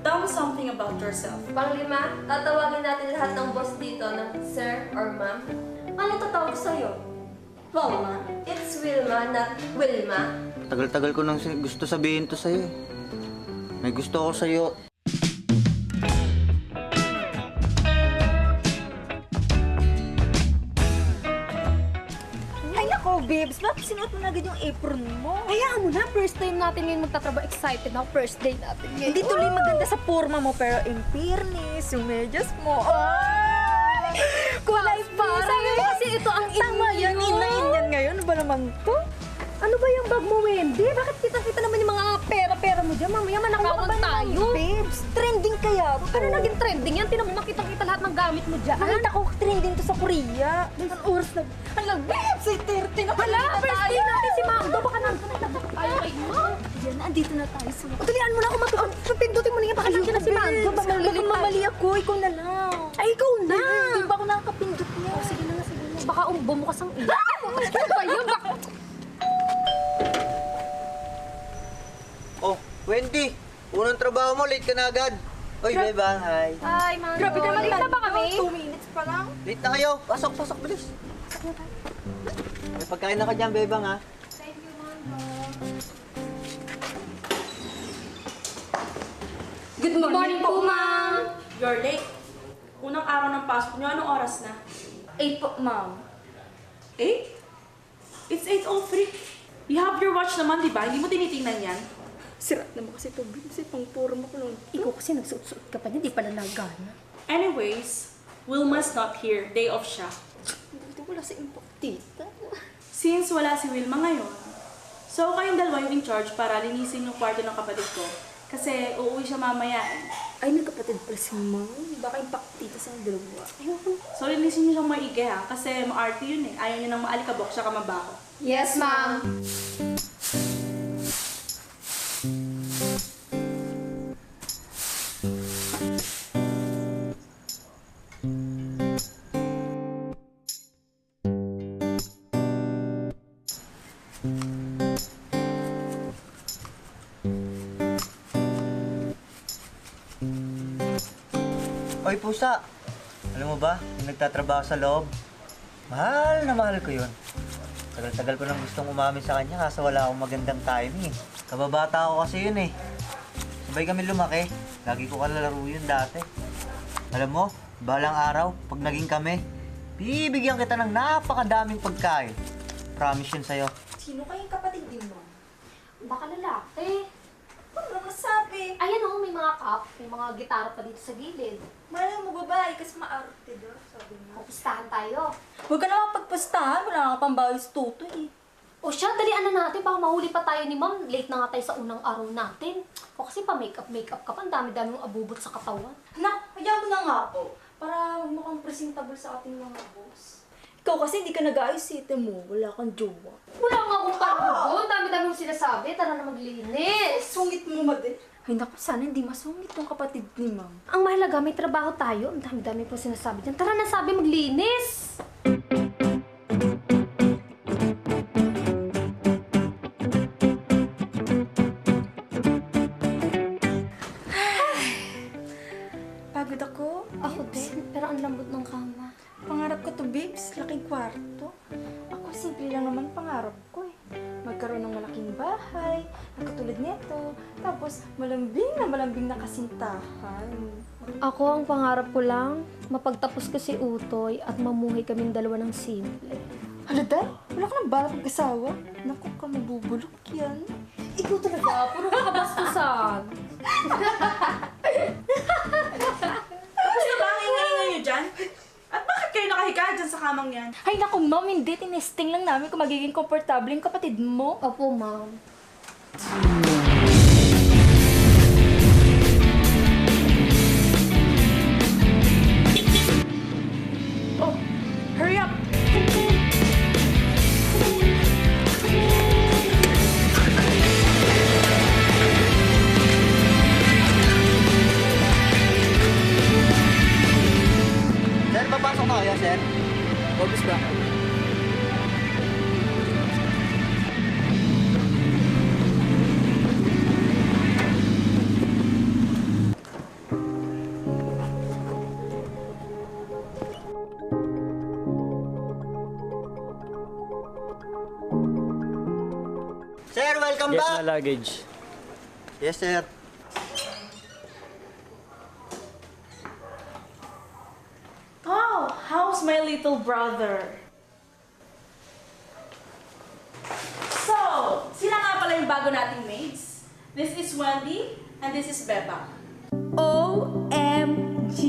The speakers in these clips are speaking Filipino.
Tell me something about yourself. Panglima, tatawagin natin lahat ng boss dito ng sir or ma'am. Anong tatawag sa'yo? Wilma. It's Wilma, not Wilma. Tagal-tagal ko nang gusto sabihin to sa'yo. May gusto ako sa'yo. Ay nako, babes, bakit sinuot mo na agad yung apron mo? Hayaan mo na, first time natin ngayon magtatrabaho. Excited ako, first day natin ngayon. Hindi tuloy maganda sa forma mo, pero in fairness, yung medyas mo, ay! Kulay Para sabi mo kasi ito ang tama yan, inain yan ngayon. Ano ba naman to? Ano ba yung bag mo, Wendy? Bakit kita-kita naman yung mga pera-pera mo dyan? Mamaya manakawan tayo. Babes, trending kaya to. Ano naging trending yan? Tinan mo, makita-kita lahat ng gamit mo dyan. Nakita ko trending to sa Korea. Ang oras na. Hala, babes, ay 30 na Wala, pala first day natin si Mando. Baka nandun na tayo kay Ma'am. Yan, andito na tayo. Tulian mo na ako matuon. Pindutin mo na yan. Baka nandun na si Mando. Baka Baka mamali ako, ikaw na lang. Ay, ikaw na. Hindi ba ako nakakapindot niya? Sige na, sige na. Baka bumukas ang iyo. Ano ba yun? Baka... Oh, Wendy! Unang trabaho mo, late ka na agad. Oy, beba, hi. Ay, Mando. Grabe ka naman, Late na ba kami? 2 minutes pa lang. Late na kayo. Pasok, pasok, bilis. May pagkain na ka dyan, bebang, ha? Good morning po, ma'am. You're late. Unang araw ng pasok niyo, anong oras na? 8 po, ma'am. 8? It's 8:03. You have your watch naman, di ba? Hindi mo tinitingnan yan. Sira naman kasi ito, babes, pang forma ko lang. Ikaw kasi nagsuot-suot ka pa niya. Di pala nagana. Anyways, Wilma's not here. Day off siya. Dito wala si impact tita. Since wala si Wilma ngayon, so kayong dalawa yung in charge para linisin yung kwarto ng kapatid ko. Kasi uuwi siya mamaya eh. Ay, may kapatid pala si ma'am. Baka impact tita sa dalawa. So linisin niyo siyang maigi ha, kasi maarte yun eh. Ayaw niya nang maalikabok siya kamabaho. Yes, ma'am. Oy, pusa! Alam mo ba, yung nagtatrabaho sa loob, mahal na mahal ko yun. Tagal-tagal ko nang gustong umamin sa kanya kaso wala akong magandang timing eh. Kababata ako kasi yun eh. Sabay kami lumaki. Lagi ko kalalaro yun dati. Alam mo, balang araw, pag naging kami, bibigyan kita ng napakadaming pagkain. Promise yun sa'yo. Sino kayong kapatid din mo? Baka lalaki. Ano masabi? Ayan o, may mga cup. May mga gitara pa dito sa gilid. Malay mo babae kasi maarte daw, sabi mo. Pupustahan tayo. Huwag ka naman pagpustahan, wala ka pang bayos tuto eh. O siya, dalian na natin. Baka mahuli pa tayo ni Ma'am. Late na nga tayo sa unang araw natin. O kasi pa makeup ka pa. Ang dami-dami mong abubot sa katawan. Anak, hayaan mo na nga po. Para mukhang presentable sa ating mga boss. Ikaw kasi hindi ka nag-ayos sita mo, wala kang jowa. Wala nga akong parugo. Ang dami-dami mong sinasabi. Tara na maglinis. Sungit mo madin. Ay naku, sana hindi masungit yung kapatid ni ma'am. Ang mahalaga, may trabaho tayo. Ang dami-dami po sinasabi dyan. Tara na, sabi maglinis. Pagod ako. Ako din, pero ang lambot ng kama. Pangarap ko to, babes. Laking kwarto. Ako, simple lang naman pangarap ko eh. Magkaroon ng malaking bahay, na katulad nito. Tapos, malambing na kasintahan. Ako, ang pangarap ko lang, mapagtapos ko si Utoy at mamuhay kaming dalawa ng simple. Halata? Wala ka nang balak mag-asawa? Naku ka, mabubulok yan. Ikaw talaga, puro kabastusan. Tapos na ba ang ingay-ingay niyo dyan? At bakit kayo nakahiga dyan sa kamang yan? Ay naku, ma'am, hindi. Tinesting lang namin kung magiging komportable yung kapatid mo. Opo, Ma'am. Oh, hurry up! Sir, papasok na kayo, sir? Obvious ba? welcome Get back! na luggage. Yes, sir. Oh, how's my little brother? So, sila nga pala yung bago nating maids. This is Wendy, and this is Beba. OMG!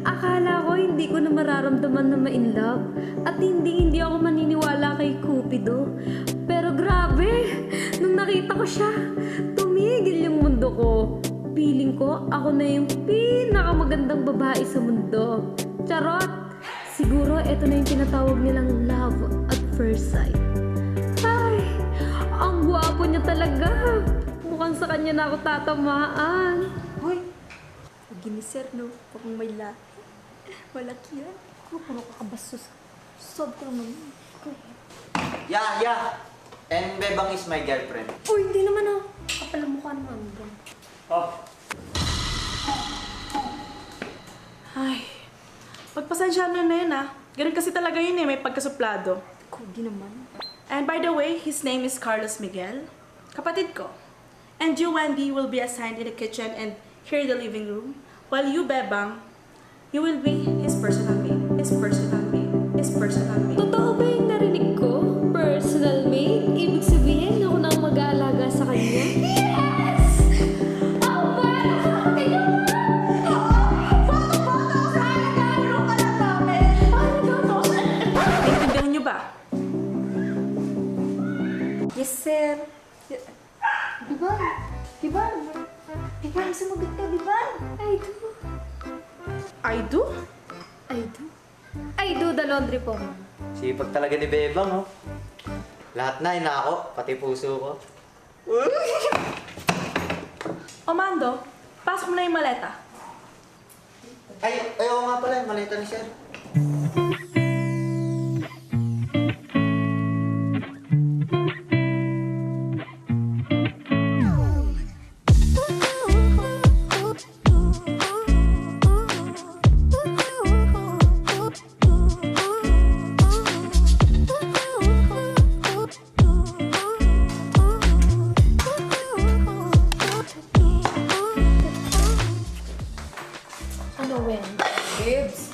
Akala ko hindi ko na mararamdaman na ma-in love at hindi ako maniniwala kay Cupido. Pero grabe! Nung nakita ko siya, tumigil yung mundo ko. Feeling ko ako na yung pinakamagandang babae sa mundo. Charot! Siguro ito na yung tinatawag nilang love at first sight. Ay! Ang gwapo niya talaga! Mukhang sa kanya na ako tatamaan. Hoy! Huwag ni sir, no? Pag may lahi. Malaki yan. Puro kakabastos. Sob ko naman. Yeah. And Bebang is my girlfriend. Uy, hindi naman ah. Kapal ang mukha naman. Oh, Ay, pagpasensya na yun ah. Ganun kasi talaga yun eh, may pagkasuplado. Kugi naman. And by the way, his name is Carlos Miguel. Kapatid ko. And you, Wendy, will be assigned in the kitchen and here in the living room. While you, Bebang, you will be his personal maid. His personal maid. His personal maid. Totoo ba yung narinig ko? Personal maid? Ibig sabihin ako na ang mag-aalaga sa kanya? Yes! Ako ba? Tingnan mo! Bata-bata sa akin! Gano'n ka lang namin! Naiintindihan niyo ba? Yes, sir. Diban? Diban? Diban, sumagot ka, Diban? I do. I do? I do the laundry po. Sipag talaga ni Bebang, oh. Lahat na, inako, pati puso ko. O Mando, pasok mo na yung maleta. Oo nga pala, yung maleta ni sir. Ano, Wen? Babes.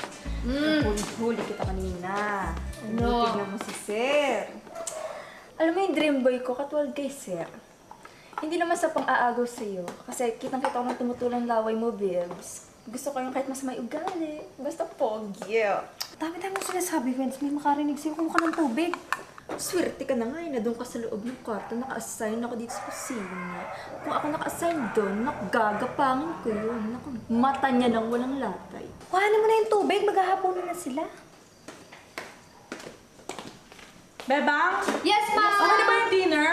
Huli kita kanina. Ano? Tignan mo si sir. Alam mo yung dream boy ko, katulad kay sir. Hindi naman sa pang-aagaw sa'yo. Kasi kitang-kita ko ng tumutulang laway mo, babes. Gusto ko yung kahit mas may ugali. Basta pogi. Dami-dami mong sinasabi, Wen. May makarinig sa'yo kung ka ng tubig. Swerte ka na nga, na doon ka sa loob ng kwarto, naka-assign ako dito sa kusina. Kung ako naka-assign doon, gagapangin ko yun. Naku, mata niya lang walang latay. Kuhanin mo na yung tubig. Maghahapon na sila. Bebang? Yes, ma'am! Ano na ba yung dinner?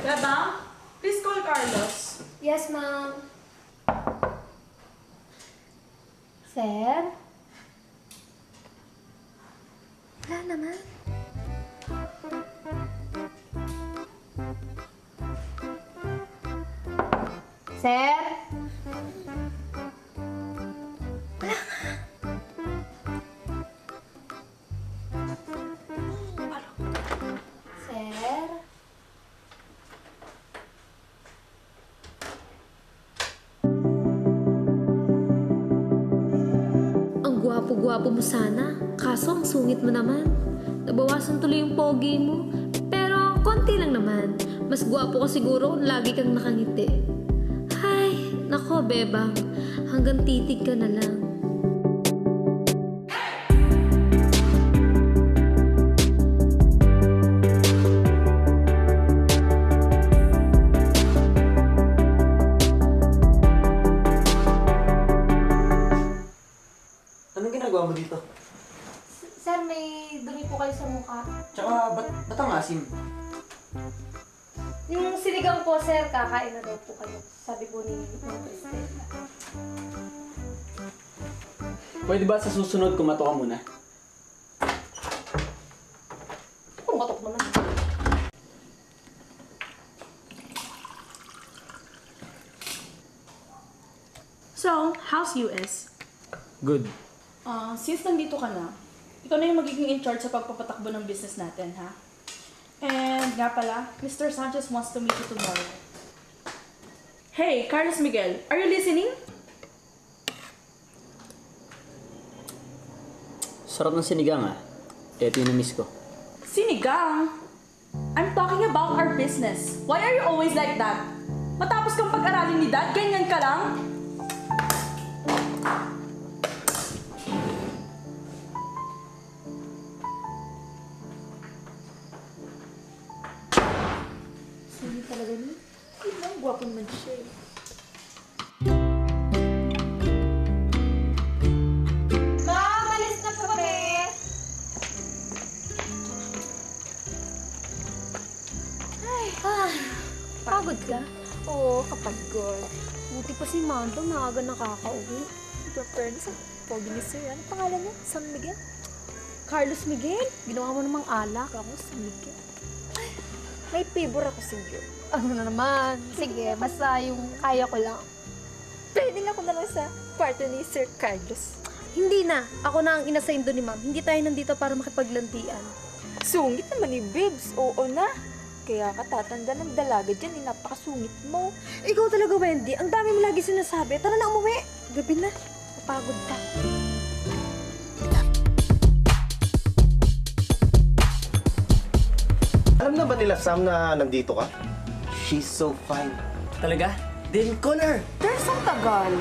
Bebang? Please call Carlos. Yes, ma'am. Sir? Wala naman. Sir? Sir? Ang gwapo-gwapo mo sana, kaso ang sungit mo naman. Nabawasan tuloy yung pogi mo. Pero konti lang naman. Mas gwapo ka siguro kung lagi kang nakangiti. Hay, nako bebang, hanggang titig ka na lang. Anong ginagawa mo dito? Sir, may dumi po kayo sa mukha. Tsaka, ba't ang asim? Yung sinigang po, sir, kakain na daw po kayo. Sabi po ni Estela. pwede ba sa susunod kumato ka muna? Pumatok naman. So, how's US? Good. Since nandito ka na, ikaw na yung magiging in charge sa pagpapatakbo ng business natin, ha? And nga pala, Mr. Sanchez wants to meet you tomorrow. Hey, Carlos Miguel, are you listening? Sarap ng sinigang ah. Ito yung na-miss ko. Sinigang? I'm talking about our business. Why are you always like that? Matapos kang pag-aralin ni Dad, ganyan ka lang? Sino talaga niya? Ibang gwapo naman siya eh. Ma'am, alis na po kami! Pagod ka? Oo, kapagod. Buti pa si Mando, maaga nakakauwi. Fairness, ang pogi ni Sir. Ano pangalan niya? San Miguel? Carlos Miguel, ginawa mo namang alak. Ako, San Miguel. May favor ako sa iyo. Ano na naman? Sige, basta yung kaya ko lang. Pwede nga ako na lang sa party ni Sir Carlos. Hindi na. Ako na ang inassign doon ni Ma'am. Hindi tayo nandito para makipaglantian. Sungit naman ni Bibs. Oo na. Kaya ka tatanda ng dalaga dyan. Napakasungit mo. Ikaw talaga, Wendy. Ang dami mo lagi sinasabi. Tara na, umuwi. Gabi na. Napagod ka. Alam na ba nila, Sam, na nandito ka? She's so fine. Talaga? Then call her! There's ang tagal.